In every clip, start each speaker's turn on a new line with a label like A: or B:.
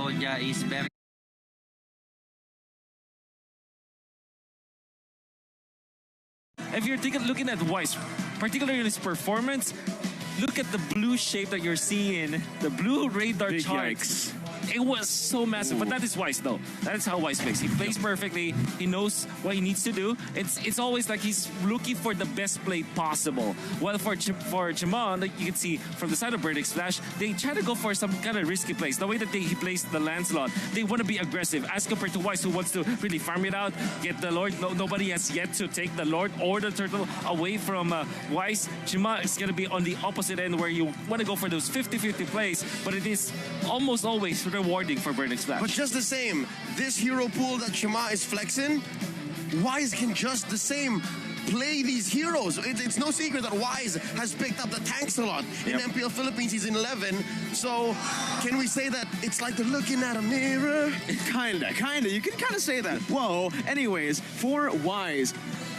A: So yeah, it's very.
B: If you're looking at Wise, particularly his performance, look at the blue shape that you're seeing, the blue radar
C: Big
B: charts.
C: yikes.
B: It was so massive, but that is Wise though. That is how Wise plays. He plays perfectly. He knows what he needs to do. It's always like he's looking for the best play possible. While for Chima, like you can see from the side of Burning Splash, they try to go for some kind of risky plays. The way that he plays the Lancelot, they want to be aggressive as compared to Wise, who wants to really farm it out, get the Lord. Nobody has yet to take the Lord or the Turtle away from Wise. Chima is going to be on the opposite end where you want to go for those 50-50 plays, but it is almost always rewarding for Burning Splash.
D: But just the same, this hero pool that Shima is flexing, Wise can just the same play these heroes. It's no secret that Wise has picked up the tanks a lot. In MPL Philippines, he's in 11. So can we say that it's like they're looking at a mirror?
C: Kinda. You can kind of say that. Whoa. Anyways, for Wise,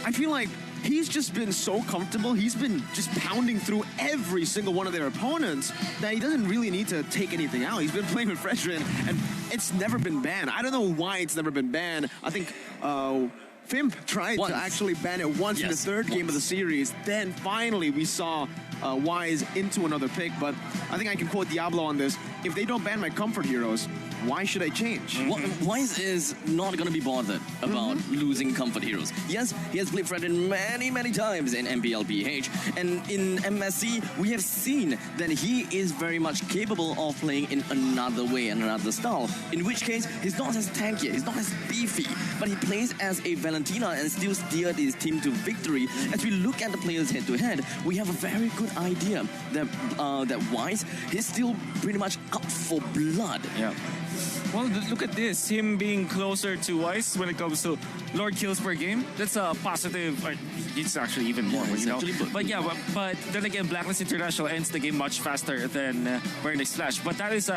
C: I feel like he's just been so comfortable. He's been just pounding through every single one of their opponents that he doesn't really need to take anything out. He's been playing with Freshman, and it's never been banned. I don't know why it's never been banned. I think Fimp tried to actually ban it once in the third game of the series. Then finally we saw Wise into another pick, but I think I can quote Diablo on this. If they don't ban my comfort heroes, why should I change?
E: Wise is not going to be bothered about losing comfort heroes. Yes, he has played Fredrin many times in MPLPH, and in MSC, we have seen that he is very much capable of playing in another way and another style, in which case, he's not as tanky, he's not as beefy, but he plays as a Valentina and still steered his team to victory. As we look at the players head-to-head, we have a very good idea that, that Wise, he's still pretty much out for blood.
B: Yeah. Well, look at this. Him being closer to Wise when it comes to Lord kills per game. That's a positive. It's actually even more, you know. But yeah, but then again, Blacklist International ends the game much faster than Burning Splash. But that's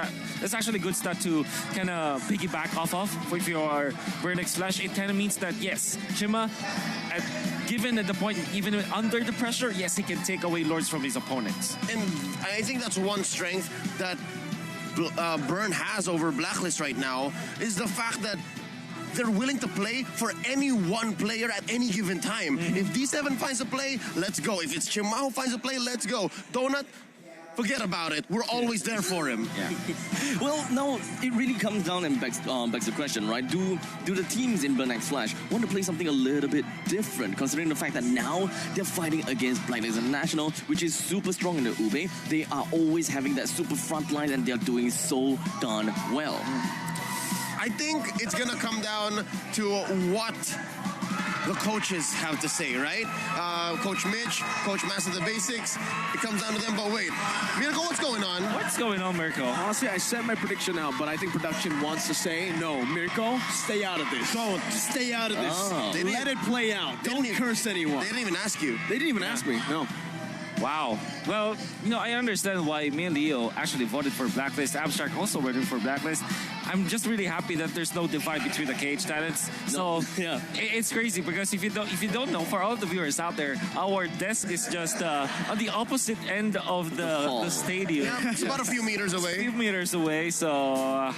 B: actually good stat to kind of piggyback off of. If you are Burning Splash, it kind of means that yes, Chima, given at the point, even under the pressure, yes, he can take away Lords from his opponents.
D: And I think that's one strength that Burn has over Blacklist right now, is the fact that they're willing to play for any one player at any given time. If D7 finds a play, let's go. If it's Chima who finds a play, let's go. Donut, forget about it. We're always there for him.
E: Yeah. Well, no, it really comes down and begs the question, right? Do the teams in Burn X Flash want to play something a little bit different, considering the fact that now they're fighting against Blacklist International, which is super strong in the Ube. They are always having that super front line, and they're doing so darn well.
D: I think it's gonna come down to what the coaches have to say, right? Coach Mitch, Coach Master the Basics, it comes down to them. But wait, Mirko, what's going on?
B: What's going on, Mirko?
C: Honestly, I set my prediction out, but I think production wants to say, no, Mirko, stay out of this. Don't. Stay out of this.
E: Oh.
C: Let it play out. Don't curse anyone.
D: They didn't even ask you.
C: They didn't even ask me, no.
B: Wow. Well, you know, I understand why me and Leo actually voted for Blacklist. Abstract also voted for Blacklist. I'm just really happy that there's no divide between the KH talents. So
E: yeah,
B: it's crazy because if you don't know, for all of the viewers out there, our desk is just on the opposite end of the stadium.
D: Yeah, it's about a few meters away.
B: A few meters away, so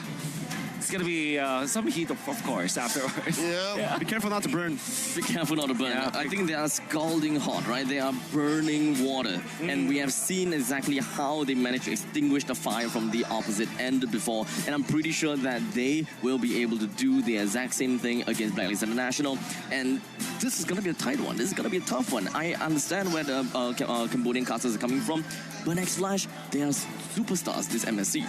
B: it's gonna be some heat, of course, afterwards.
D: Yeah.
C: Be careful not to burn.
E: Be careful not to burn.
B: Yeah.
E: I think they are scalding hot, right? They are burning water. And we have seen exactly how they managed to extinguish the fire from the opposite end before. And I'm pretty sure that they will be able to do the exact same thing against Blacklist International. And this is going to be a tight one. This is going to be a tough one. I understand where the Cambodian casters are coming from. But X Flash, they are superstars, this MSC.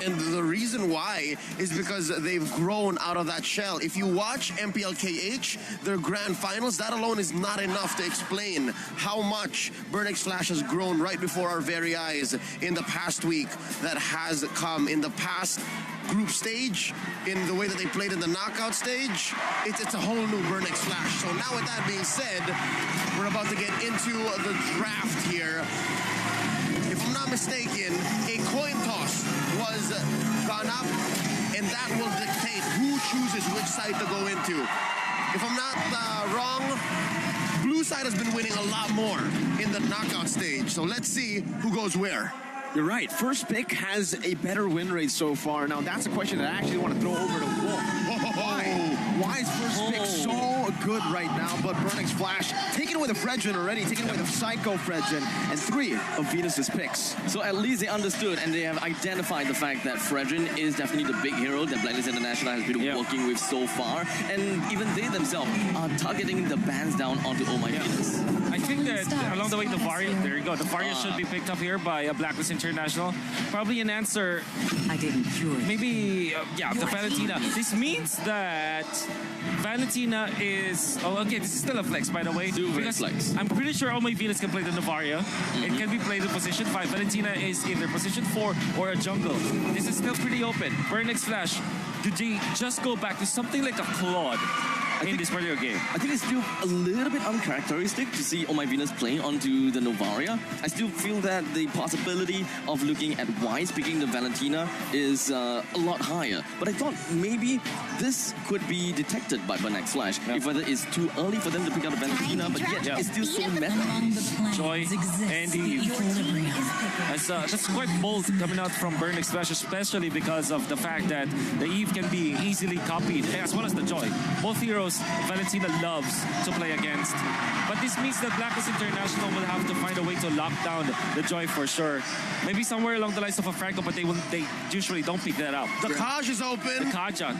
D: And the reason why is because they've grown out of that shell. If you watch MPLKH, their grand finals, that alone is not enough to explain how much Burn X Flash has grown right before our very eyes in the past week that has come. In the past group stage, in the way that they played in the knockout stage, it's a whole new Burn X Flash. So now with that being said, we're about to get into the draft here. If I'm not mistaken, a coin toss was gone up, and that will dictate who chooses which side to go into. If I'm not wrong, blue side has been winning a lot more in the knockout stage. So let's see who goes where.
C: You're right. First pick has a better win rate so far. Now, that's a question that I actually want to throw over to Wolf. Why is first pick so good right now? But Burnix Flash taking away the Fredrin already, taking away the Psycho Fredrin, and 3 of Venus's picks.
E: So at least they understood and they have identified the fact that Fredrin is definitely the big hero that Blacklist International has been working with so far. And even they themselves are targeting the bans down onto Oh My Venus.
B: I think that along the way, the Varia, there you go, the Varia should be picked up here by Blacklist International. Probably an answer,
A: I didn't cure it.
B: maybe, the Valentina. This means that Valentina is, okay, this is still a flex, by the way. Because
E: flex.
B: I'm pretty sure Oh My Venus can play the Navaria. It can be played in position 5. Valentina is either position 4 or a jungle. This is still pretty open. Burnix Flash, do they just go back to something like a Claude in this particular game?
E: I think it's still a little bit uncharacteristic to see Oh My Venus playing onto the Novaria. I still feel that the possibility of looking at Wise picking the Valentina is a lot higher. But I thought maybe this could be detected by Burnix Flash. If whether it's too early for them to pick out the Valentina, but yet it's still so meta.
B: Joy and Eve. That's quite bold coming out from Burnix Flash, especially because of the fact that the Eve can be easily copied, as well as the Joy. Both heroes Valentina loves to play against. But this means that Blacklist International will have to find a way to lock down the Joy for sure. Maybe somewhere along the lines of a Franco, but they usually don't pick that up.
D: The Kaj is open.
B: The Kaja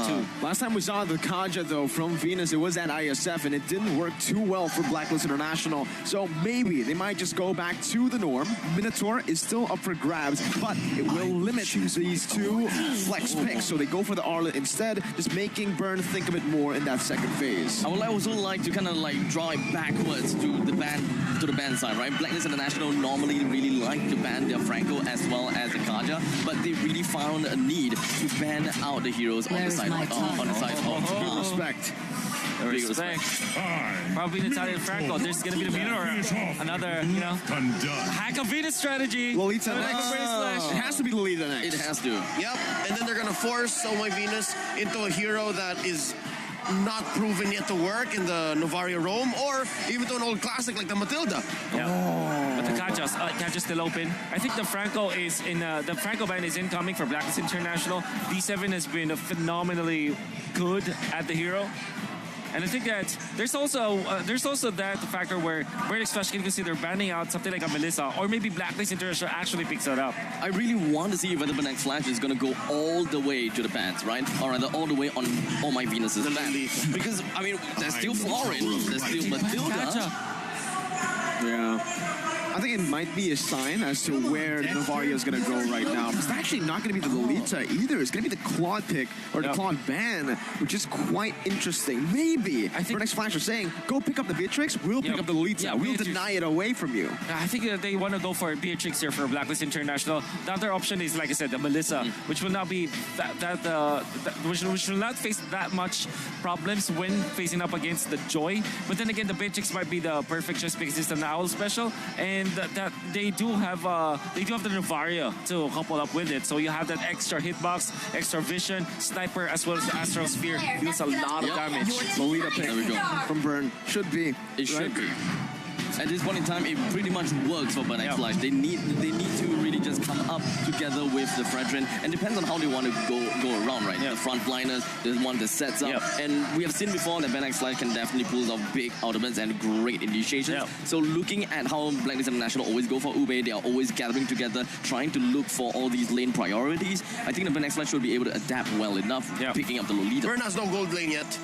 B: too.
C: Last time we saw the Kaja, though, from Venus, it was at ISF, and it didn't work too well for Blacklist International. So maybe they might just go back to the norm. Minotaur is still up for grabs, but it will limit these 2 flex picks. So they go for the Arlet instead, just making Burn think of it more in that second phase.
E: I would also like to kind of like draw it backwards to the ban side, right? Blacklist International normally really like to ban their Franco as well as the Kaja, but they really found a need to ban out the heroes on the side of
C: Respect.
B: Respect. Probably the Italian Franco. There's gonna be the Minotaur. Another, hack of Venus strategy.
C: Lolita next. It has to be Lolita next.
E: It has to.
D: Yep, and then they're gonna force Oh My Venus into a hero that is not proven yet to work in the Novaria Rome, or even to an old classic like the Matilda.
B: Yeah. But the Kaja's still open. I think the Franco is in. The Franco ban is incoming for Blacklist International. D7 has been phenomenally good at the hero. And I think that there's also that factor where Burnix Flash can consider banning out something like a Melissa, or maybe Blacklist International actually picks that up.
E: I really want to see whether Burnix Flash is going to go all the way to the bans, right? Or rather, all the way on Oh My Venus's ban. Because, I mean, there's still Florin, there's still Matilda.
C: Yeah. I think it might be a sign as to where Navaria is going to go right now. It's actually not going to be the Lolita either. It's going to be the Claude pick or the Claude ban, which is quite interesting. Maybe I think Burnix Flash are saying, go pick up the Beatrix, we'll pick up the Lolita. We'll deny it away from you.
B: I think that they want to go for Beatrix here for Blacklist International. The other option is, like I said, the Melissa, which will not be which will not face that much problems when facing up against the Joy. But then again, the Beatrix might be the perfect choice because it's an Owl special, and that they do have the Navaria to couple up with it. So you have that extra hitbox, extra vision, sniper, as well as the Astral Sphere. Deals a lot of damage.
C: Lolita pick
E: There we go.
C: from Burn. Should be.
E: It should be. At this point in time, it pretty much works for Burnix Flash. They need to really just come up together with the Fredrin, and depends on how they want to go around, right? The front liners, the one that sets up, and we have seen before that Burnix Flash can definitely pull off big ultimates and great initiations. So looking at how Blacklist International always go for Ube, they are always gathering together, trying to look for all these lane priorities. I think the Burnix Flash should be able to adapt well enough, picking up the Lolita.
D: Burn has no gold lane yet.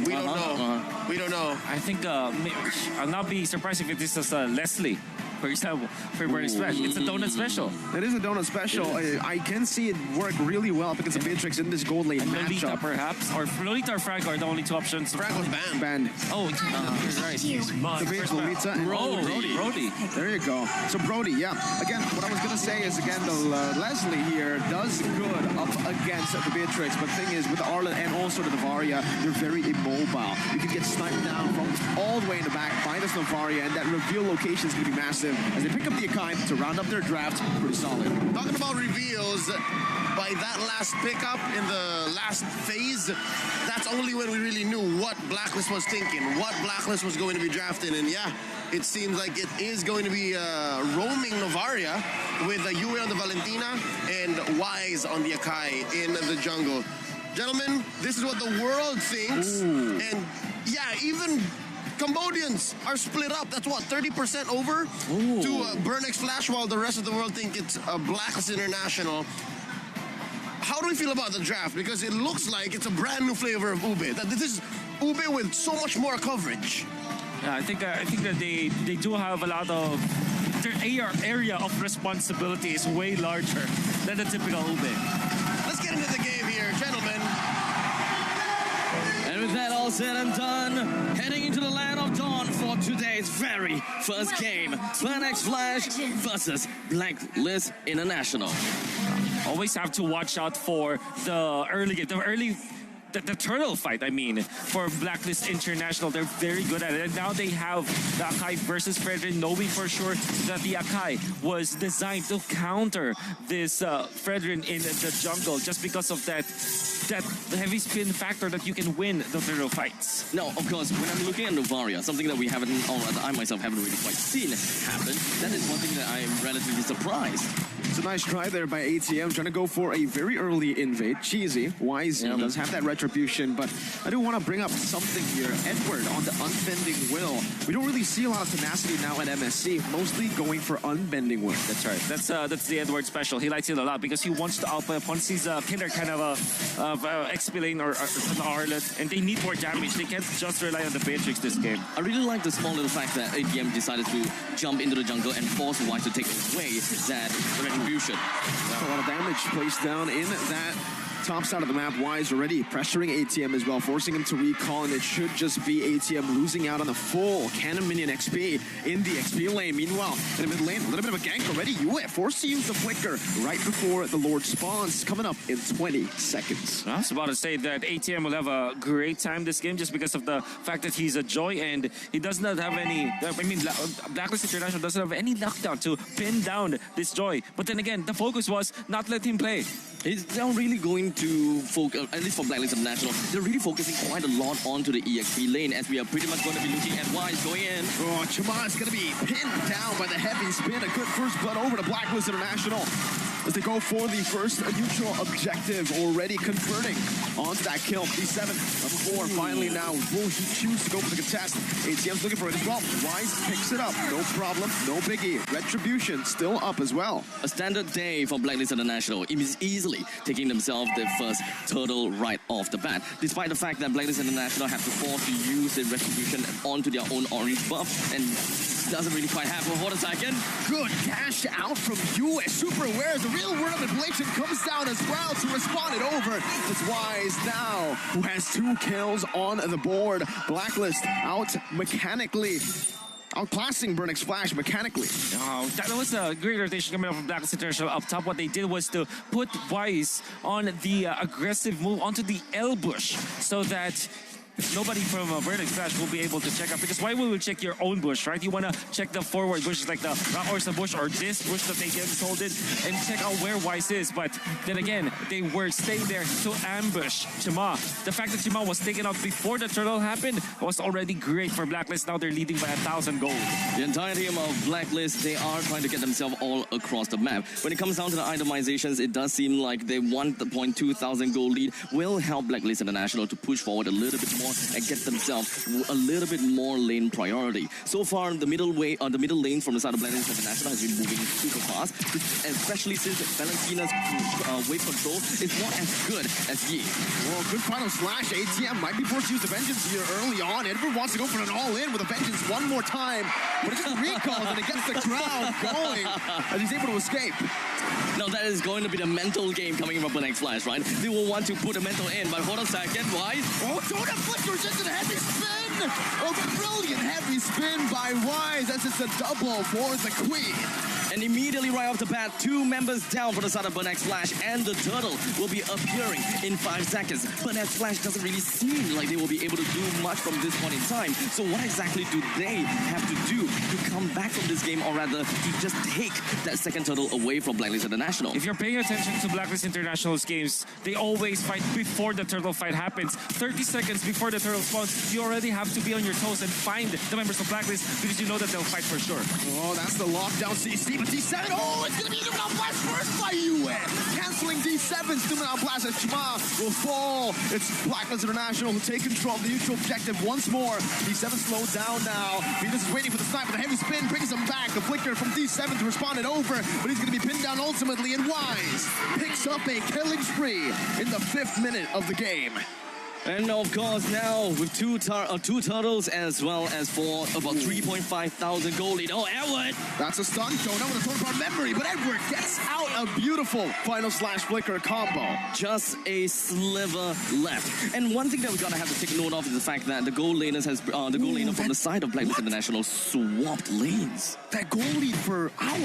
D: We don't know. We don't know.
B: I think I'll not be surprised if this is Leslie, for example, for Burnix Flash. It's a donut special.
C: It is a donut special. I can see it work really well because of Beatrix in this gold lane
B: Lolita,
C: matchup.
B: perhaps, or Lolita or Franco are the only 2 options.
D: Franco's banned.
C: Banned.
B: Oh, you're right.
C: The base Lolita and
B: Brody.
C: There you go. So Brody, again, what I was going to say is, again, the Leslie here does good up against the Beatrix, but the thing is, with the Arlet and also the Navaria, they're very immobile. You can get sniped down from all the way in the back by this Navaria, and that reveal location is going to be massive as they pick up the Akai to round up their draft. Pretty solid.
D: Talking about reveals, by that last pickup in the last phase, that's only when we really knew what Blacklist was thinking, what Blacklist was going to be drafting, and It seems like it is going to be roaming Novaria with Yue on the Valentina and Wise on the Akai in the jungle. Gentlemen, this is what the world thinks.
C: Ooh.
D: And yeah, even Cambodians are split up. That's what, 30% over to Burnex Flash, while the rest of the world think it's a Blacklist International. How do we feel about the draft? Because it looks like it's a brand new flavor of Ube. That this is Ube with so much more coverage.
B: Yeah, I think that they do have a lot of their area of responsibility is way larger than the typical Ube.
D: Let's get into the game here, gentlemen.
E: And with that all said and done, heading into the land of dawn for today's very first game, Burnex Flash versus Blacklist International.
B: Always have to watch out for the turtle fight, I mean, for Blacklist International. They're very good at it. And now they have the Akai versus Fredrin, knowing for sure that the Akai was designed to counter this Fredrin in the jungle just because of that heavy spin factor that you can win the turtle fights.
E: Now, of course, when I'm looking at Novaria, something that we haven't, or rather I myself haven't really quite seen happen, that is one thing that I'm relatively surprised.
C: It's a nice try there by ATM, trying to go for a very early invade. Cheesy. Wise does have that retribution, but I do want to bring up something here. Edward on the Unbending Will. We don't really see a lot of tenacity now at MSC, mostly going for Unbending Will.
B: That's right. That's the Edward special. He likes it a lot because he wants to outplay once he's a killer kind of XP lane or an Arlet, and they need more damage. They can't just rely on the Beatrix this game.
E: I really like the small little fact that ATM decided to jump into the jungle and force Wise to take away that retribution.
C: A lot of damage placed down in that top side of the map. Wise already pressuring ATM as well, forcing him to recall, and it should just be ATM losing out on the full Cannon Minion XP in the XP lane. Meanwhile, in the mid lane, a little bit of a gank already. Yue forced to use the flicker right before the Lord spawns, coming up in 20 seconds.
B: I was about to say that ATM will have a great time this game just because of the fact that he's a Joy and he does not have any, Blacklist International doesn't have any lockdown to pin down this Joy. But then again, the focus was not let him play.
E: They're really going to focus, at least for Blacklist International, they're really focusing quite a lot onto the EXP lane, as we are pretty much going to be looking at Wise going in.
C: Oh, Chama's going to be pinned down by the heavy spin. A good first blood over to Blacklist International as they go for the first neutral objective, already converting onto that kill. D7, level 4, finally now. Will he choose to go for the contest? ATM's looking for it as well. Wise picks it up. No problem, no biggie. Retribution still up as well.
E: A standard day for Blacklist International. It is easily taking themselves their first turtle right off the bat, despite the fact that Blacklist International have to force to use the retribution onto their own orange buff, and doesn't really quite happen for a second.
C: Good dash out from Yue. Super aware as the real world manipulation comes down as well to respond it over. It's Wise now who has 2 kills on the board. Blacklist out mechanically. Outclassing Burnex Flash mechanically.
B: Oh, that was a great rotation coming up from Blacklist International up top. What they did was to put Wise on the aggressive move onto the L bush so that nobody from Burnex Flash will be able to check out, because why will you check your own bush, right? You want to check the forward bushes like the Rakorsa bush or this bush that they get holded and check out where Wise is. But then again, they were staying there to ambush Chima. The fact that Chima was taken out before the turtle happened was already great for Blacklist. Now they're leading by 1,000 gold.
E: The entire team of Blacklist, they are trying to get themselves all across the map. When it comes down to the itemizations, it does seem like they want the 0.2,000 gold lead will help Blacklist International to push forward a little bit more and get themselves a little bit more lane priority. So far, the middle lane from the side of Blacklist International has been moving super fast, especially since Valentina's wave control is not as good as Yi.
C: Well, good final slash. ATM might be forced to use the Vengeance here early on. Edward wants to go for an all-in with a Vengeance one more time, but it's just recalls and it gets the crowd going as he's able to escape.
E: Now that is going to be the mental game coming from Burnex Flash, right? They will want to put a mental in, but hold on a second, Wise.
C: Oh, Donut flickers into the heavy spin! Oh, the brilliant heavy spin by Wise as it's a double for the Queen.
E: And immediately right off the bat, 2 members down for the side of Burn X Flash, and the turtle will be appearing in 5 seconds. Burn X Flash doesn't really seem like they will be able to do much from this point in time. So what exactly do they have to do to come back from this game, or rather to just take that second turtle away from Blacklist International?
B: If you're paying attention to Blacklist International's games, they always fight before the turtle fight happens. 30 seconds before the turtle spawns, you already have to be on your toes and find the members of Blacklist because you know that they'll fight for sure.
C: Oh, that's the lockdown CC, but D7, oh, it's gonna be Numenal Blast first by UN. Canceling D7's Numenal Blast as Chima will fall. It's Blacklist International who take control of the neutral objective once more. D7 slowed down now. Venus is waiting for the snipe, but the heavy spin brings him back. The flicker from D7 to respond it over, but he's gonna be pinned down ultimately, and Wise picks up a killing spree in the 5th minute of the game.
E: And of course now with two turtles as well as for about 3,500 gold lead. Oh, Edward!
C: That's a stun. Don't know with a total power memory, but Edward gets out a beautiful final slash flicker combo.
E: Just a sliver left. And one thing that we gotta have to take note of is the fact that the gold laners has the gold laner from the side of Blacklist International swapped lanes.
C: That goal lead for Owl.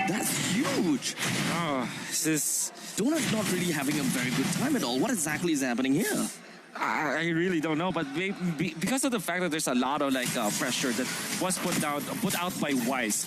E: That's huge.
B: Oh, this is...
E: Donut's not really having a very good time at all. What exactly is happening here?
B: I really don't know, but because of the fact that there's a lot of pressure that was put out by Wise.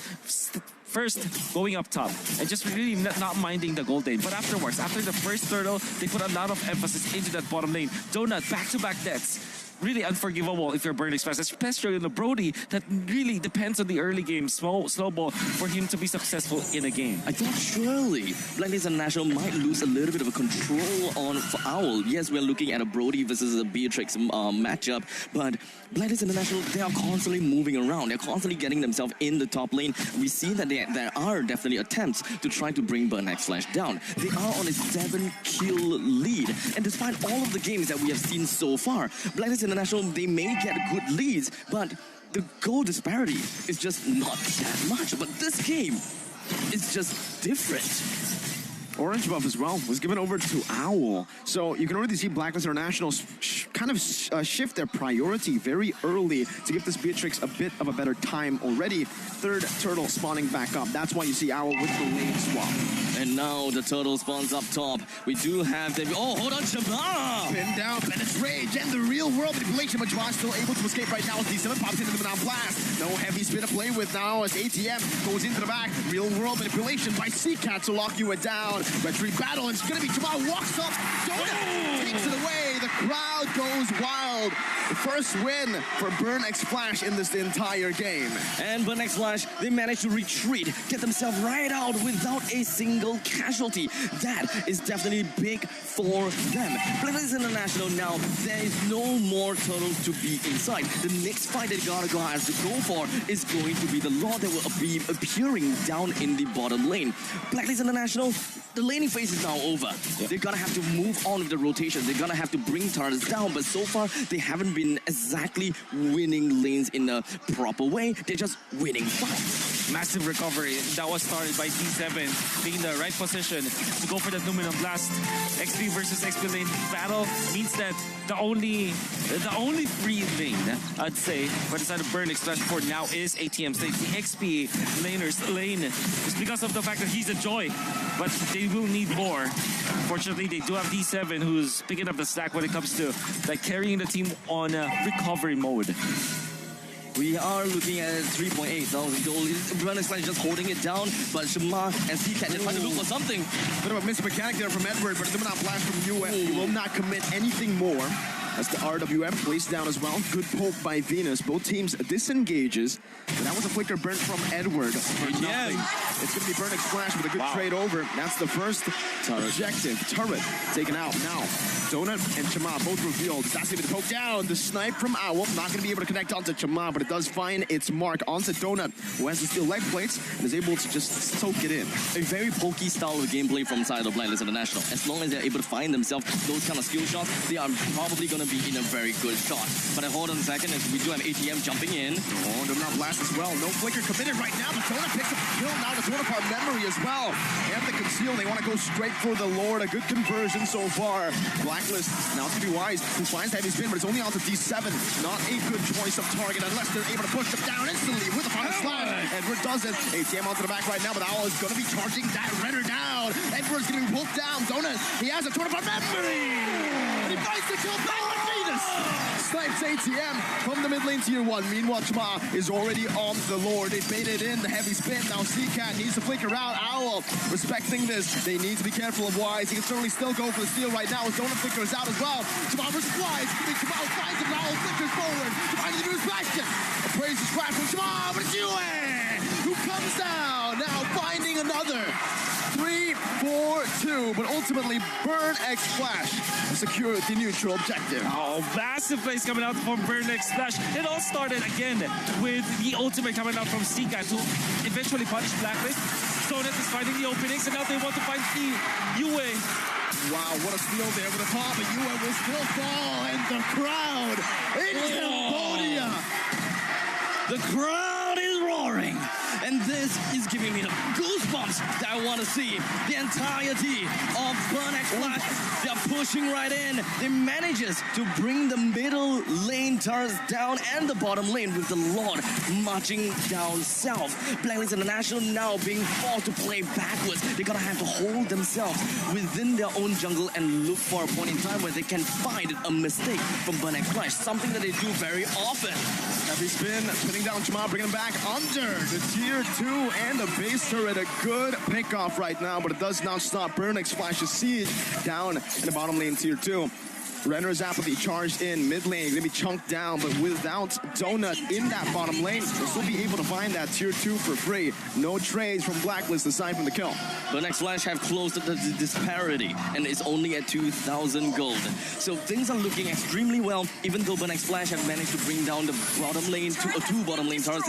B: First, going up top and just really not minding the gold lane. But afterwards, after the first turtle, they put a lot of emphasis into that bottom lane. Donut, back-to-back deaths. Really unforgivable if you're Burn X Flash, especially in the Brody that really depends on the early game slow ball for him to be successful in a game.
E: I thought surely Blacklist International might lose a little bit of a control on for Owl. Yes, we're looking at a Brody versus a Beatrix matchup, but Blacklist International, they are constantly moving around. They're constantly getting themselves in the top lane. We see that there are definitely attempts to try to bring Burn X Flash down. They are on a 7-kill lead, and despite all of the games that we have seen so far, Blacklist International, they may get good leads, but the goal disparity is just not that much. But this game is just different.
C: Orange buff as well was given over to Owl. So you can already see Blacklist International kind of shift their priority very early to give this Beatrix a bit of a better time already. 3rd turtle spawning back up. That's why you see Owl with the lane swap.
E: And now the turtle spawns up top. We do have the... Oh, hold on, Shabba!
C: Pinned down, Bennett's Rage, and the real world manipulation, but Josh still able to escape right now as D7 pops into the Numenal Blast. No heavy spin to play with now as ATM goes into the back. Real world manipulation by Seacat to lock you down. Retreat battle, and it's gonna be Jamal walks up, Donut takes it away. The crowd goes wild. The first win for Burn X Flash in this entire game.
E: And Burn X Flash, they managed to retreat, get themselves right out without a single casualty. That is definitely big for them. Blacklist International now, there is no more turtles to be inside. The next fight that Gargoyle has to go for is going to be the Lord that will be appearing down in the bottom lane. Blacklist International, the laning phase is now over. They're gonna have to move on with the rotation. They're gonna have to bring turtles down, but so far they haven't been exactly winning lanes in a proper way. They're just winning fights.
B: Massive recovery that was started by D7 being in the right position to go for the Numenal Blast. XP versus XP lane battle means that the only free lane, I'd say, for the side of Burn X Flash for now is ATM stage. The XP laner's lane is because of the fact that he's a joy, but they will need more. Fortunately, they do have D7 who's picking up the slack when it comes to carrying the team on recovery mode.
E: We are looking at 3,800 gold. Burn X Flash just holding it down, but Shema and Seacat, they're trying to look for something.
C: Bit of a missed mechanic there from Edward, but the Numenal Blast from UN. He will not commit anything more. As the RWM placed down as well. Good poke by Venus. Both teams disengages. But that was a flicker burnt from Edward for nothing. It's going to be Burn X Flash with a good trade over. That's the first objective. Turret taken out. Now, Donut and Chama both revealed. That's going to be the poke down. The snipe from Owl. Not going to be able to connect onto Chama, but it does find its mark onto Donut, who has the steel leg plates and is able to just soak it in.
E: A very pokey style of gameplay from side of Blacklist International. As long as they're able to find themselves those kind of skill shots, they are probably going to be in a very good shot. But hold on a second, as we do have ATM jumping in.
C: Oh, Numenal Blast as well. No flicker committed right now, but Donut picks up the kill. Now the torn apart memory as well. And the conceal, they want to go straight for the Lord. A good conversion so far. Blacklist, now it's going to be Wise, who finds the heavy spin, but it's only on to D7. Not a good choice of target unless they're able to push them down instantly with the final slash. Edward does it. ATM onto the back right now, but Owl is going to be charging that Renner down. Edward's going to be pulled down. Donut, he has a torn apart memory. And he fights the kill back with Venus. Snipes ATM from the mid lane tier 1. Meanwhile, Chama is already on the Lord. They baited in the heavy spin. Now CCat needs to flicker out. Owl respecting this. They need to be careful of Wise. He can certainly still go for the steal right now. His Donut flickers out as well. Chama versus Wise. Chama finds him. Owl flickers forward. Chama to the news bastion. A praise is crash from Chama, but it's Yue who comes down. Now finding another. 3-4-2, but ultimately Burn X Flash secured the neutral objective.
B: Oh, massive plays coming out from Burn X Flash. It all started again with the ultimate coming out from Sika to eventually punish Blacklist. Donut is finding the openings, and now they want to find Yue.
C: Wow, what a steal there with the top, but Yue will still fall, and the crowd in Cambodia.
E: The crowd is roaring, and this is giving me the goosebumps that I want to see. The entirety of Burn X Flash, they're pushing right in. They manages to bring the middle lane turrets down and the bottom lane with the Lord marching down south. Blacklist International now being forced to play backwards. They're gonna have to hold themselves within their own jungle and look for a point in time where they can find a mistake from Burn X Flash, something that they do very often.
C: Heavy spin, pinning down Chama, bringing him back under the tier 2 and the base turret. A good pick off right now, but it does not stop Burn X Flash's siege down in the bottom lane tier 2. Renner's apathy charged in mid lane, gonna be chunked down, but without Donut in that bottom lane, they'll still be able to find that tier 2 for free. No trades from Blacklist aside from the kill.
E: Burn X Flash have closed the disparity and is only at 2,000 gold. So things are looking extremely well, even though Burn X Flash have managed to bring down the bottom lane, two bottom lane turrets,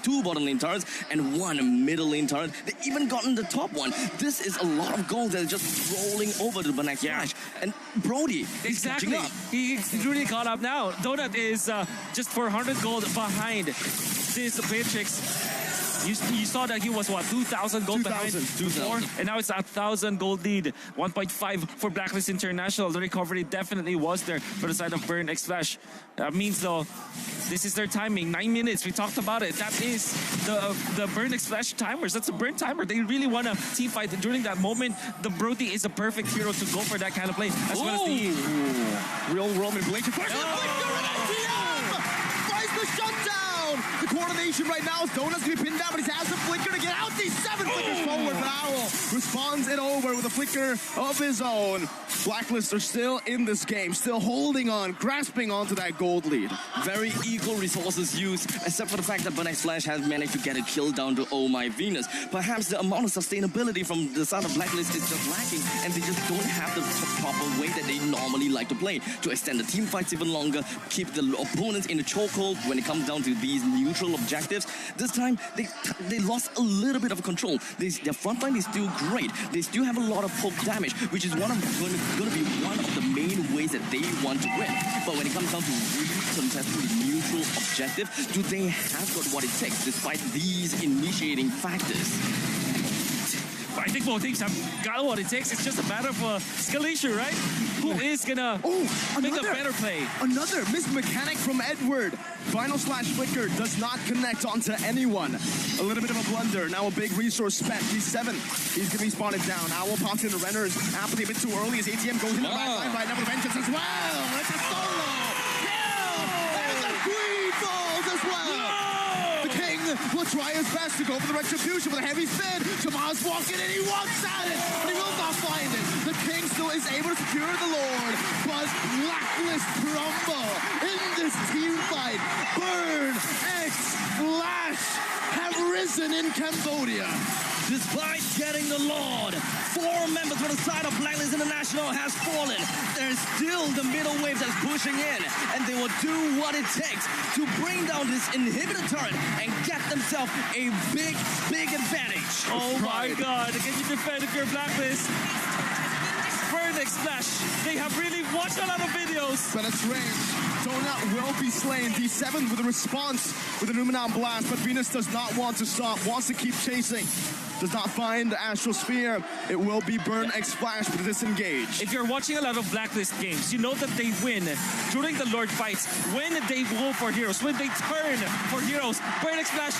E: two bottom lane turrets, and one middle lane turret. They even gotten the top one. This is a lot of gold that is just rolling over to Burn X Flash. And Brody,
B: Exactly. He's really caught up now. Donut is just 400 gold behind this Matrix. You saw that he was, what, 2,000 gold behind before? And now it's a 1,000 gold lead. 1.5 for Blacklist International. The recovery definitely was there for the side of Burn X Flash. That means, though, this is their timing. 9 minutes. We talked about it. That is the Burn X Flash timers. That's a burn timer. They really want to team fight during that moment. The Brody is a perfect hero to go for that kind of play. As well as the
C: real world manipulation. Finds the shutdown. The coordination right now is Donut's gonna be pinned down, but he has a flicker to get out. These 7 flickers forward, but Owl responds it over with a flicker of his own. Blacklist are still in this game, still holding on, grasping onto that gold lead.
E: Very equal resources used, except for the fact that Burn X Flash has managed to get a kill down to Oh My Venus. Perhaps the amount of sustainability from the side of Blacklist is just lacking, and they just don't have the proper way that they normally like to play to extend the team fights even longer, keep the opponents in the chokehold when it comes down to these neutral objectives. This time, they lost a little bit of control. Their front line is still great. They still have a lot of poke damage, which is going to be one of the main ways that they want to win. But when it comes down to really contesting the neutral objective, do they have got what it takes despite these initiating factors?
B: I think both teams have got what it takes. It's just a matter of skill issue, right? Who is gonna make a better play?
C: Another missed mechanic from Edward. Final slash flicker does not connect onto anyone. A little bit of a blunder. Now a big resource spent. He's 7. He's gonna be spotted down. Owl pops into Renner's. Apathy a bit too early as ATM goes into the back line right now with Vengeance as well. It's a solo. Kill! And the Queen falls as well. The King will try his best to go for the retribution with a heavy spin. Jamal's walking in. He walks at it, but he will not find it. The King still is able to secure the Lord, but Blacklist crumble in this team fight. Burn X Flash have risen in Cambodia.
E: Despite getting the Lord, 4 members from the side of Blacklist International has fallen. There's still the middle wave that's pushing in, and they will do what it takes to bring down this inhibitor turret and get themselves a big, big advantage.
B: Oh my God, can you defend if you're Blacklist? Burn X Flash, they have really watched a lot of videos.
C: But it's range. Donut will be slain. D7 with a response with a Luminant Blast, but Venus does not want to stop, wants to keep chasing. Does not find the Astral Sphere. It will be Burn X Flash with a disengage.
B: If you're watching a lot of Blacklist games, you know that they win during the Lord fights when they go for heroes, when they turn for heroes. Burn X Flash,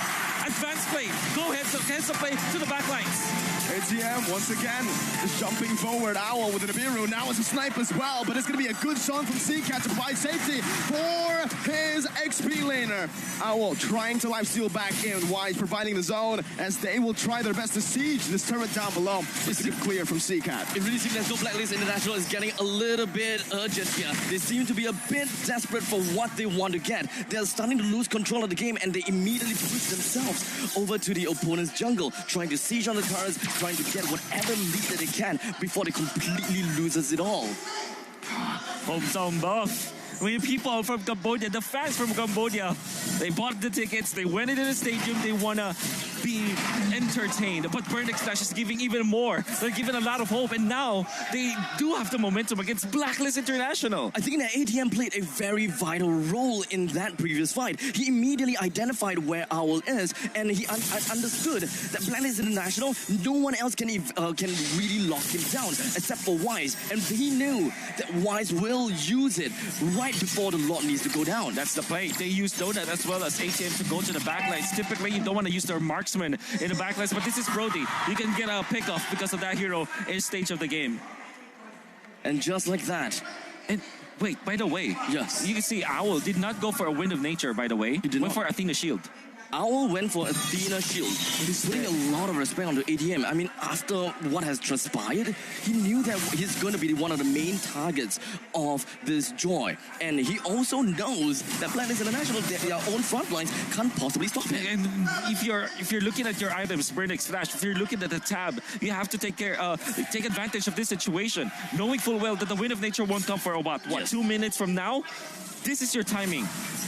B: advanced play, go heads up play to the back lines.
C: ATM once again is jumping forward. Owl with an Abiru. Now it's a snipe as well, but it's going to be a good shot from Seacat to provide safety for his XP laner. Owl trying to lifesteal back in. Wise providing the zone as they will try their best to siege this turret down below. It's a good clear from Seacat.
E: It really seems as though Blacklist International is getting a little bit urgent here. They seem to be a bit desperate for what they want to get. They're starting to lose control of the game and they immediately push themselves over to the opponent's jungle, trying to siege on the turrets, trying to get whatever lead that they can before they completely loses it all.
B: Hometown buff. We have people from Cambodia, the fans from Cambodia. They bought the tickets, they went into the stadium, they want to be entertained. But Burn X Flash is giving even more. They're giving a lot of hope, and now they do have the momentum against Blacklist International.
E: I think that ATM played a very vital role in that previous fight. He immediately identified where Owl is, and he understood that Blacklist International, no one else can really lock him down except for Wise. And he knew that Wise will use it right before the Lord needs to go down.
B: That's the play. They use Donut as well as ATM to go to the backlines. Typically, you don't want to use their marksman in the backlines, but this is Brody. You can get a pick off because of that hero in stage of the game.
E: And just like that.
B: And wait, by the way,
E: yes,
B: you can see Owl did not go for a Wind of Nature, by the way. He went for Athena Shield.
E: Owl went for Athena Shield. He's putting a lot of respect on the ATM. I mean, after what has transpired, he knew that he's going to be one of the main targets of this Joy. And he also knows that Blacklist International, their own front lines, can't possibly stop him.
B: And if you're looking at your items, Burn X Flash, if you're looking at the tab, you have to take advantage of this situation, knowing full well that the Wind of Nature won't come for what,
E: yes,
B: 2 minutes from now? This is your timing.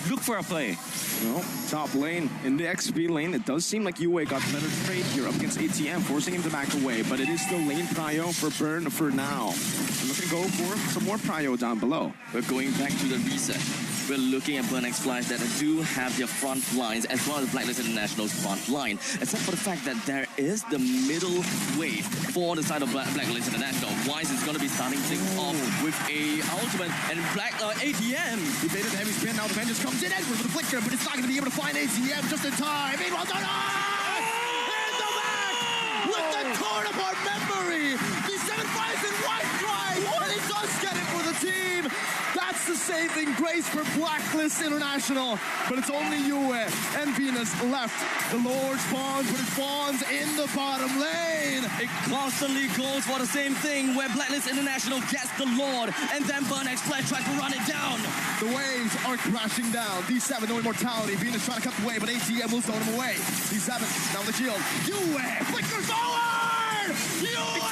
B: Look for a play.
C: Well, top lane. In the XP lane, it does seem like Yue got better trade here up against ATM, forcing him to back away, but it is still lane prio for Burn for now. I'm looking to go for some more prio down below.
E: We're going back to the reset. We're looking at Burn X Flash that do have their front lines as well as Blacklist International's front line, except for the fact that there is the middle wave for the side of Blacklist International. Wise is going to be starting things off with a ultimate and ATM.
C: He baited the heavy spin, now the Vengeance comes in Edward with the flicker, but it's not going to be able to find ATM just in time. Meanwhile, in the back with the torn apart memory. The 7-5 in white drive, and he does get it for the team. That's the saving grace for Blacklist International. But it's only Yue and Venus left. The Lord spawns, but it spawns in the bottom lane.
E: It constantly goes for the same thing where Blacklist International gets the Lord and then Burn X Flash tries to run it down.
C: The waves are crashing down. D7, no immortality. Venus trying to cut the way, but ATM will zone him away. D7, down the shield. Yue flickers forward! Yue!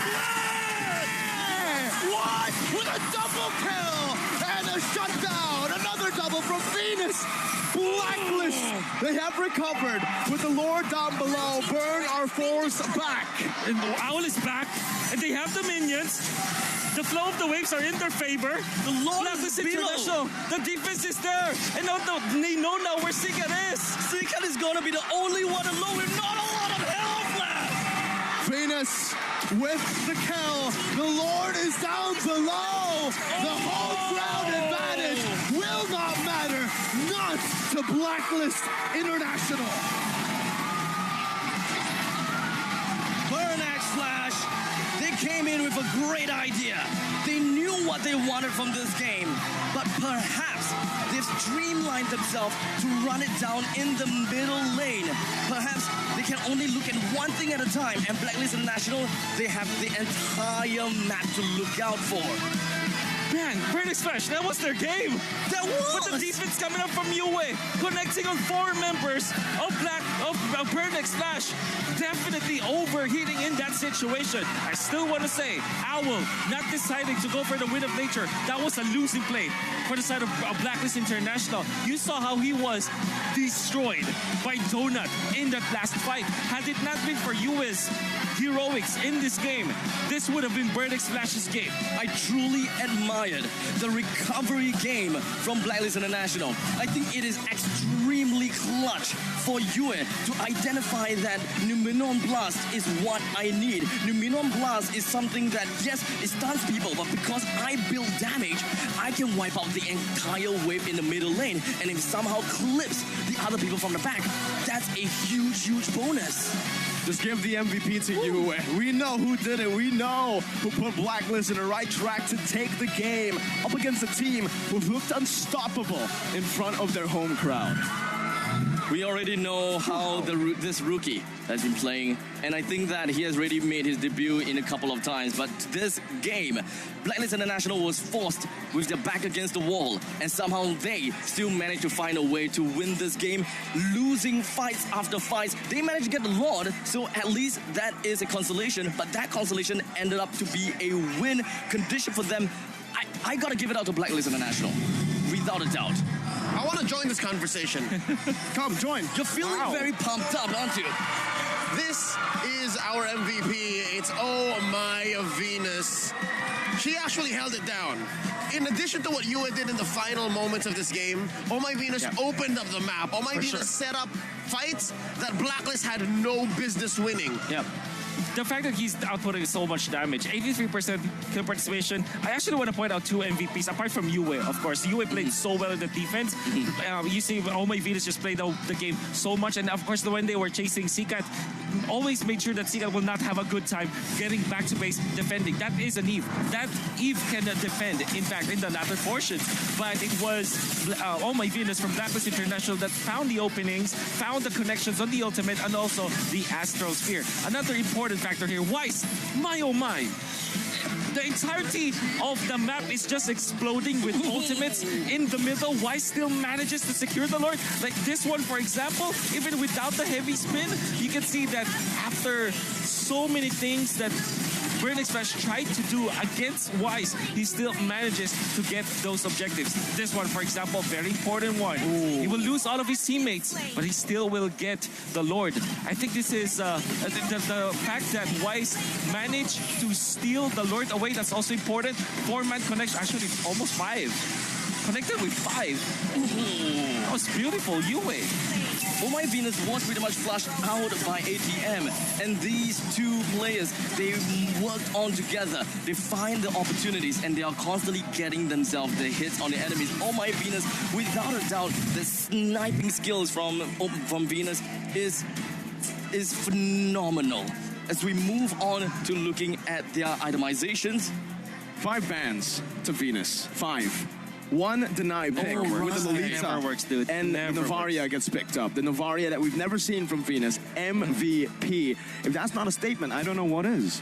C: What? With a double kill! And a shutdown! Another double from Venus! Blacklist! They have recovered with the Lord down below. Burn our force back.
B: And Owl is back, and they have the minions. The flow of the waves are in their favor.
E: The Lord is
B: below. The defense is there. And now they know now where Seacat is.
E: Seacat is going to be the only one alone with not a lot of health left.
C: Venus with the kill. The Lord is down below. The whole ground advantage will not matter. Not to Blacklist International.
E: Burn X Flash. They came in with a great idea. They knew what they wanted from this game, but perhaps they've streamlined themselves to run it down in the middle lane. Perhaps they can only look at one thing at a time, and Blacklist International, they have the entire map to look out for.
B: Man, Burn X Flash, that was their game.
E: That was!
B: With the defense coming up from Yue, connecting on 4 members of of Burnex Flash definitely overheating in that situation. I still want to say, Owl not deciding to go for the win of nature. That was a losing play for the side of Blacklist International. You saw how he was destroyed by Donut in that last fight. Had it not been for Yue's heroics in this game, this would have been Burnex Flash's game.
E: I truly admired the recovery game from Blacklist International. I think it is extremely clutch for Yue to identify that Numenon Blast is what I need. Numenon Blast is something that, yes, it stuns people, but because I build damage, I can wipe out the entire wave in the middle lane, and if somehow clips the other people from the back, that's a huge, huge bonus.
C: Just give the MVP to Yue. We know who did it. We know who put Blacklist in the right track to take the game up against a team who looked unstoppable in front of their home crowd.
E: We already know how this rookie has been playing, and I think that he has already made his debut in a couple of times. But this game, Blacklist International was forced with their back against the wall, and somehow they still managed to find a way to win this game, losing fights after fights. They managed to get the Lord, so at least that is a consolation, but that consolation ended up to be a win condition for them. I gotta give it out to Blacklist International, without a doubt.
D: I want to join this conversation.
C: Come, join.
E: You're feeling very pumped up, aren't you?
D: This is our MVP. It's Oh My Venus. She actually held it down. In addition to what Yue did in the final moments of this game, Oh My Venus opened up the map. Oh My Venus set up fights that Blacklist had no business winning.
B: Yep. The fact that he's outputting so much damage, 83% kill participation. I actually want to point out two MVPs, apart from Yue, of course. Yue played so well in the defense. You see, Oh My Venus just played the game so much. And of course, when they were chasing Seacat, always made sure that Seacat will not have a good time getting back to base defending. That is an Eve. That Eve can defend, in fact, in the latter portions. But it was Oh My Venus from Blacklist International that found the openings, found the connections on the ultimate, and also the Astral Sphere. Another important factor here, Weiss, my oh my. The entirety of the map is just exploding with ultimates in the middle. Weiss still manages to secure the Lord. Like this one, for example, even without the heavy spin, you can see that after so many things that Burnex Flash tried to do against Weiss, he still manages to get those objectives. This one, for example, very important one. He will lose all of his teammates, but he still will get the Lord. I think this is the fact that Weiss managed to steal the Lord away. That's also important. 4-man connection, actually almost 5. Connected with 5. That was beautiful, Yue.
E: Oh My Venus was pretty much flushed out by ATM, and these two players, they worked on together. They find the opportunities, and they are constantly getting themselves the hits on the enemies. Oh My Venus, without a doubt, the sniping skills from Venus is phenomenal. As we move on to looking at their itemizations,
C: 5 bans to Venus. 5. 1 deny pick with the Lolita.
B: Never works, dude.
C: And Novaria gets picked up. The Novaria that we've never seen from Venus. MVP. If that's not a statement, I don't know what is.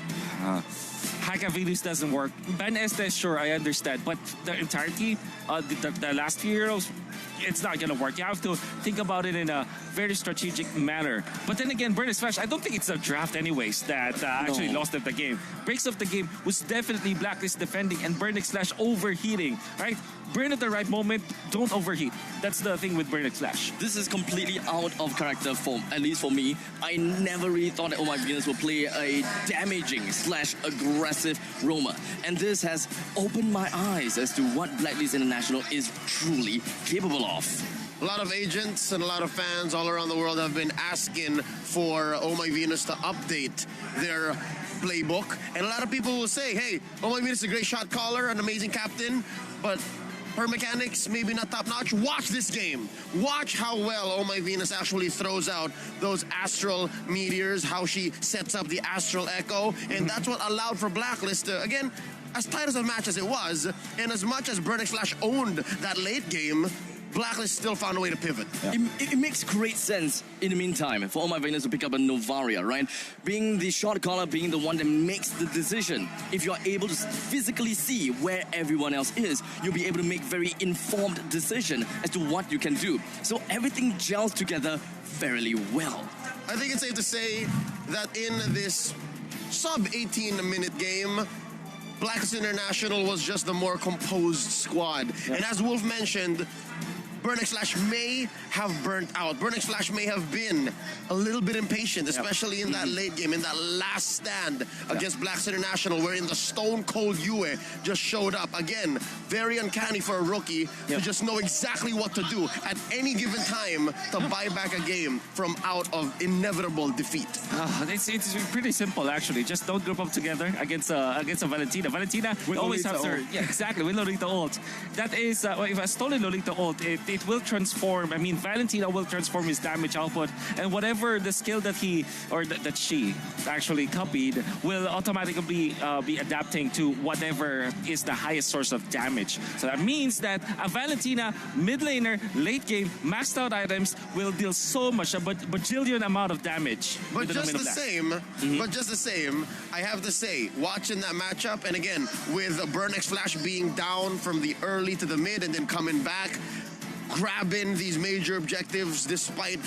B: Haka Venus doesn't work. Ban Estes, sure, I understand. But the entirety, the last few heroes, it's not going to work. You have to think about it in a very strategic manner. But then again, Burnex Flash, I don't think it's a draft anyways that actually lost them the game. Breaks of the game was definitely Blacklist defending and Burnex Flash overheating, right? Burn at the right moment, don't overheat. That's the thing with Burnex Flash.
E: This is completely out of character for, at least for me. I never really thought that Oh My Venus would play a damaging / aggressive roamer. And this has opened my eyes as to what Blacklist International is truly capable of.
D: A lot of agents and a lot of fans all around the world have been asking for Oh My Venus to update their playbook. And a lot of people will say, hey, Oh My Venus is a great shot caller, an amazing captain, but her mechanics maybe not top-notch. Watch this game. Watch how well Oh My Venus actually throws out those astral meteors, how she sets up the astral echo, and that's what allowed for Blacklist to, again, as tight as a match as it was, and as much as Burnex Flash owned that late game, Blacklist still found a way to pivot.
E: It makes great sense in the meantime for all my Venus to pick up a Novaria, right? Being the shot caller, being the one that makes the decision. If you're able to physically see where everyone else is, you'll be able to make very informed decision as to what you can do. So everything gels together fairly well.
D: I think it's safe to say that in this sub 18-minute game, Blacklist International was just the more composed squad. And as Wolf mentioned, Burnex may have burnt out. Burnex may have been a little bit impatient, especially in that late game, in that last stand against Blacklist International, wherein the stone cold Yue just showed up. Again, very uncanny for a rookie to just know exactly what to do at any given time to buy back a game from out of inevitable defeat.
B: It's pretty simple, actually. Just don't group up together against a Valentina. Valentina always has her... Yeah, exactly, with Lolita ult. That is, if I stole a Lolita ult, it will transform. I mean, Valentina will transform his damage output, and whatever the skill that he or that she actually copied will automatically be adapting to whatever is the highest source of damage. So that means that a Valentina mid laner, late game, maxed out items will deal so much, a bajillion amount of damage.
D: But just the same, I have to say, watching that matchup, and again, with Burnex Flash being down from the early to the mid and then coming back, grabbing these major objectives despite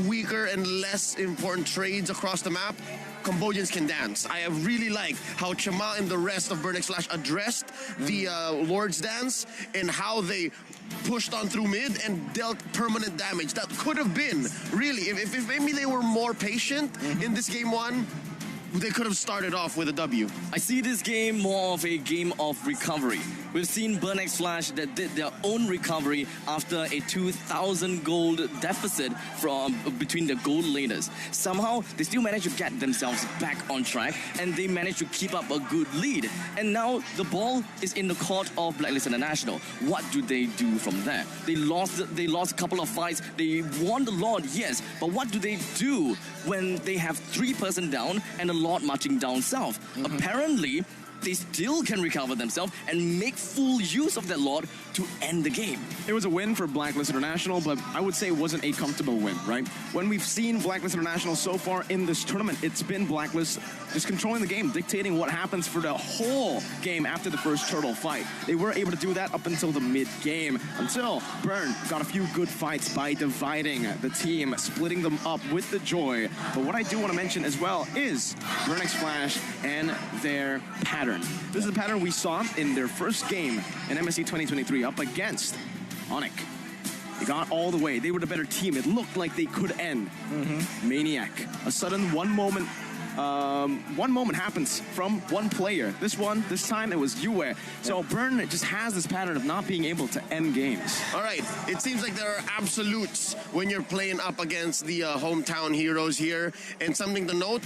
D: weaker and less important trades across the map, Cambodians can dance. I really like how Chama and the rest of Burnex Flash addressed the Lord's Dance and how they pushed on through mid and dealt permanent damage. That could have been, really, if maybe they were more patient in this game one, they could have started off with a W.
E: I see this game more of a game of recovery. We've seen Burnex Flash that did their own recovery after a 2,000 gold deficit from between the gold laners. Somehow, they still managed to get themselves back on track, and they managed to keep up a good lead. And now the ball is in the court of Blacklist International. What do they do from there? They lost a couple of fights. They won the Lord, yes, but what do they do when they have 3-person down and a Lord marching down south? Apparently, they still can recover themselves and make full use of that Lord to end the game.
C: It was a win for Blacklist International, but I would say it wasn't a comfortable win, right? When we've seen Blacklist International so far in this tournament, it's been Blacklist just controlling the game, dictating what happens for the whole game after the first turtle fight. They were able to do that up until the mid-game, until Burn got a few good fights by dividing the team, splitting them up with the Joy. But what I do want to mention as well is Burnex Flash and their pattern. This is the pattern we saw in their first game in MSC 2023 up against Onyx. They got all the way. They were the better team. It looked like they could end. Maniac. A sudden one moment happens from one player. This time it was Yue. So Burn just has this pattern of not being able to end games.
D: All right, it seems like there are absolutes when you're playing up against the hometown heroes here. And something to note,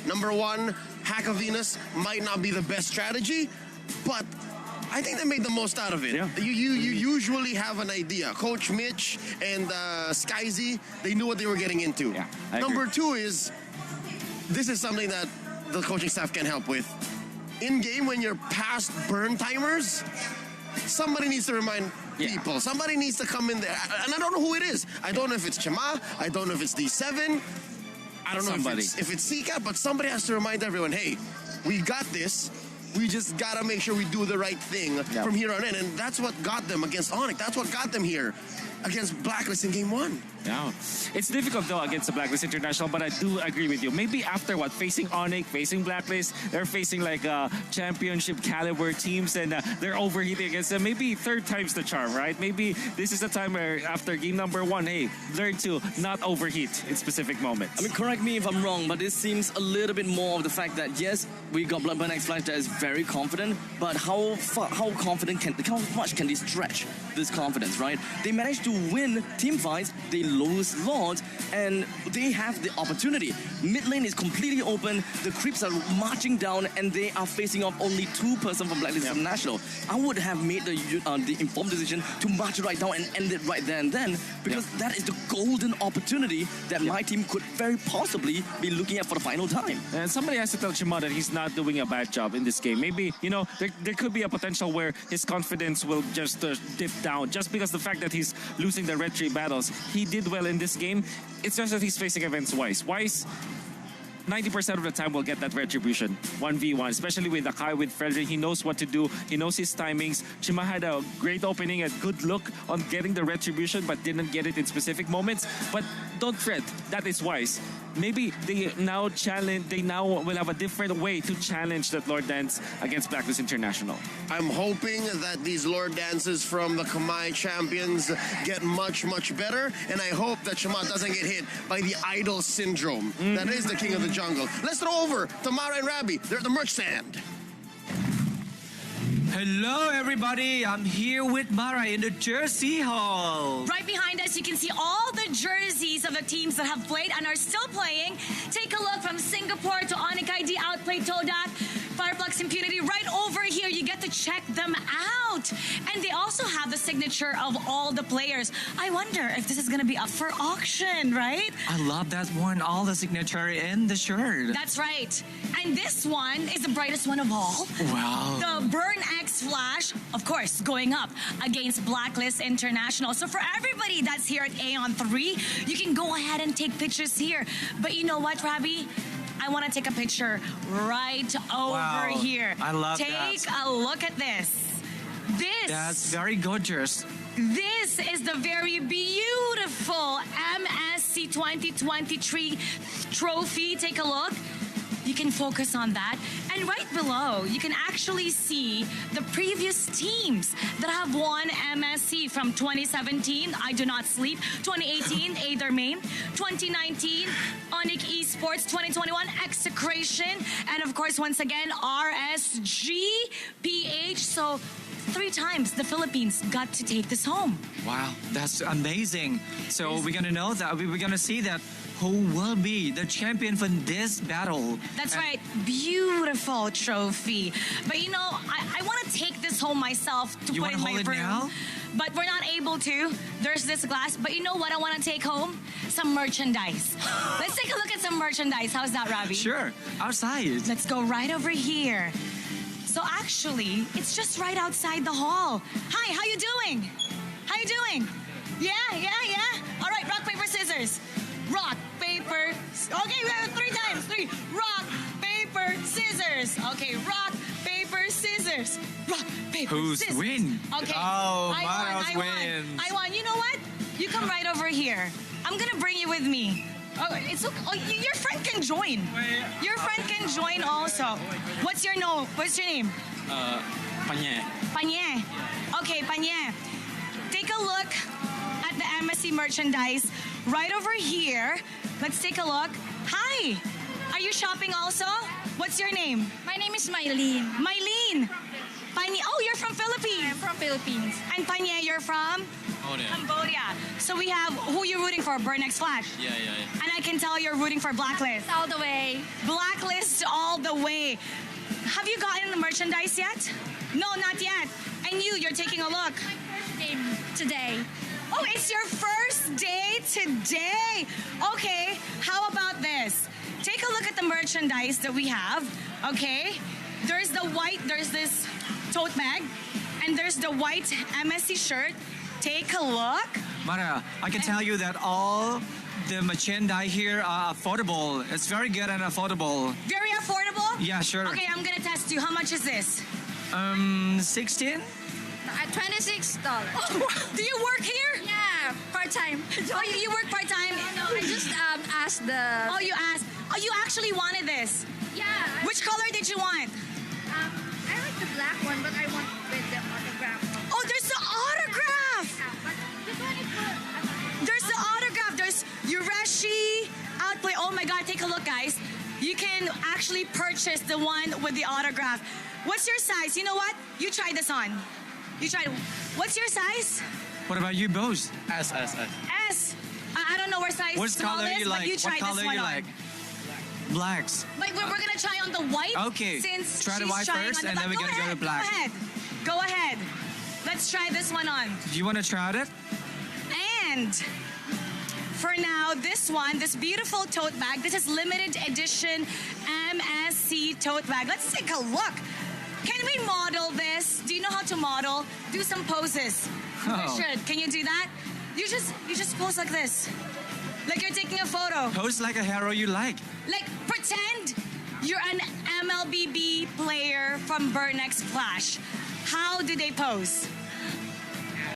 D: number one, Hack of Venus might not be the best strategy, but I think they made the most out of it.
C: Yeah.
D: You usually have an idea. Coach Mitch and Skyzy, they knew what they were getting into.
B: Yeah,
D: Number two is, this is something that the coaching staff can help with. In-game, when you're past burn timers, somebody needs to remind people. Somebody needs to come in there. And I don't know who it is. I don't know if it's Chama. I don't know if it's D7. I don't know if it's Sika, but somebody has to remind everyone, hey, we got this. We just gotta make sure we do the right thing from here on in. And that's what got them against Onyx. That's what got them here against Blacklist in game one.
B: Yeah, it's difficult though against the Blacklist International, but I do agree with you. Maybe after facing Onyx, facing Blacklist, they're facing like championship caliber teams, and they're overheating against them. Maybe third time's the charm, right? Maybe this is the time where after game number one, hey, learn to not overheat in specific moments.
E: I mean, correct me if I'm wrong, but this seems a little bit more of the fact that yes, we got Burnex Flash that is very confident, but how much can they stretch this confidence, right? They managed to win team fights, they lose Lord, and they have the opportunity. Mid lane is completely open, the creeps are marching down, and they are facing off only 2 person from Blacklist International. I would have made the informed decision to march right down and end it right there and then, because that is the golden opportunity that my team could very possibly be looking at for the final time.
B: And somebody has to tell Chima that he's not doing a bad job in this game. Maybe, there could be a potential where his confidence will just dip down just because the fact that he's losing the red tree battles. He did well in this game. It's just that he's facing against Wise. Wise, 90% of the time will get that retribution 1v1, especially with Akai, with Frederick. He knows what to do. He knows his timings. Chima had a great opening, a good look on getting the retribution, but didn't get it in specific moments. But don't fret, that is Wise. Maybe they now will have a different way to challenge that Lord Dance against Blacklist International.
D: I'm hoping that these Lord Dances from the Kamai champions get much, much better, and I hope that Shamat doesn't get hit by the idol syndrome. That is the king of the jungle. Let's throw over to Mara and Rabbi. They're at the merch stand.
A: Hello, everybody. I'm here with Mara in the Jersey Hall.
F: Right behind us, you can see all the jerseys of the teams that have played and are still playing. Take a look from Singapore to Onyx ID, outplayed Todak, Fireflux Impunity. Right over here, you get to check them out. And they also have the signature of all the players. I wonder if this is going to be up for auction, right?
A: I love that one, all the signature in the shirt.
F: That's right. And this one is the brightest one of all.
A: Wow.
F: The Burn X Flash, of course, going up against Blacklist International. So for everybody that's here at Aeon 3, you can go ahead and take pictures here. But you know what, Rabbi? I want to take a picture right over here.
A: I love that.
F: Take a look at this.
A: That's very gorgeous.
F: This is the very beautiful MSC 2023 trophy. Take a look. You can focus on that. And right below, you can actually see the previous teams that have won MSC from 2017, I Do Not Sleep, 2018, Aether Main, 2019, Onyx Esports, 2021, Execration, and of course, once again, RSG, PH. So 3 times the Philippines got to take this home.
A: Wow, that's amazing. So we're gonna know that, we're gonna see that who will be the champion for this battle.
F: That's right. Beautiful trophy. But you know, I want to take this home myself to
A: You
F: put in
A: wanna
F: my
A: hold it
F: room.
A: now?
F: But we're not able to. There's this glass. But you know what I want to take home? Some merchandise. Let's take a look at some merchandise. How's that, Ravi?
A: Sure, outside.
F: Let's go right over here. So actually, it's just right outside the hall. Hi, how you doing? How you doing? Yeah. All right, rock, paper, scissors. Rock, paper. Okay, we have 3 times. 3. Rock, paper, scissors. Okay, rock, paper, scissors. Rock, paper,
A: Who's
F: scissors.
A: win?
F: Okay.
A: Oh,
F: I
A: Maros wins.
F: I won. You know what? You come right over here. I'm gonna bring you with me. Oh, it's okay. Oh, your friend can join. Your friend can join also. What's your name?
G: Panye.
F: Panye. Okay, Panye. Take a look at the MSC merchandise right over here. Let's take a look. Hi. Are you shopping also? What's your name?
H: My name is Mylene.
F: Mylene. Panye. Oh, you're from Philippines.
H: I'm from Philippines.
F: And Panye, you're from? Cambodia. So we have who you're rooting for, Burn X Flash.
G: Yeah.
F: And I can tell you're rooting for Blacklist.
H: All the way.
F: Blacklist all the way. Have you gotten the merchandise yet? No, not yet. And you're taking a look.
H: My first game today.
F: Oh, it's your first day today. Okay, how about this? Take a look at the merchandise that we have, okay? There's this tote bag, and there's the white MSC shirt. Take a look.
A: Mara, I can tell you that all the merchandise here are affordable. It's very good and affordable.
F: Very affordable?
A: Yeah, sure.
F: Okay, I'm gonna test you. How much is this?
A: 16?
H: $26.
F: Do you work here?
H: Yeah, part-time.
F: Oh, you work part-time?
H: No, I just asked the...
F: Oh, you asked. Oh, you actually wanted this.
H: Yeah.
F: Which color did you want?
H: I like the black one, but I want with the autograph.
F: Oh, there's the autograph.
H: Yeah, but this one is for...
F: There's the autograph. There's Yureshi, Outplay. Oh my God, take a look, guys. You can actually purchase the one with the autograph. What's your size? You know what? You try this on. You try. What's your size?
A: What about you, Bose?
G: S.
F: S. I don't know where size
A: What
F: small
A: color
F: is,
A: you
F: but
A: like?
F: you try
A: What color
F: this one
A: you
F: on.
A: like? Blacks.
F: But we're gonna try on the white.
A: Okay.
F: Since
A: Try the
F: she's
A: white
F: trying
A: first,
F: on the
A: and then
F: black.
A: we're gonna go to black.
F: Go ahead. Go ahead. Let's try this one on.
A: Do you want to try it?
F: And for now, this beautiful tote bag, this is limited edition MSC tote bag. Let's take a look. Can we model this? Do you know how to model? Do some poses.
A: Oh.
F: Richard, can you do that? You just pose like this. Like you're taking a photo.
A: Pose like a hero you like.
F: Like pretend you're an MLBB player from Burnex Flash. How do they pose?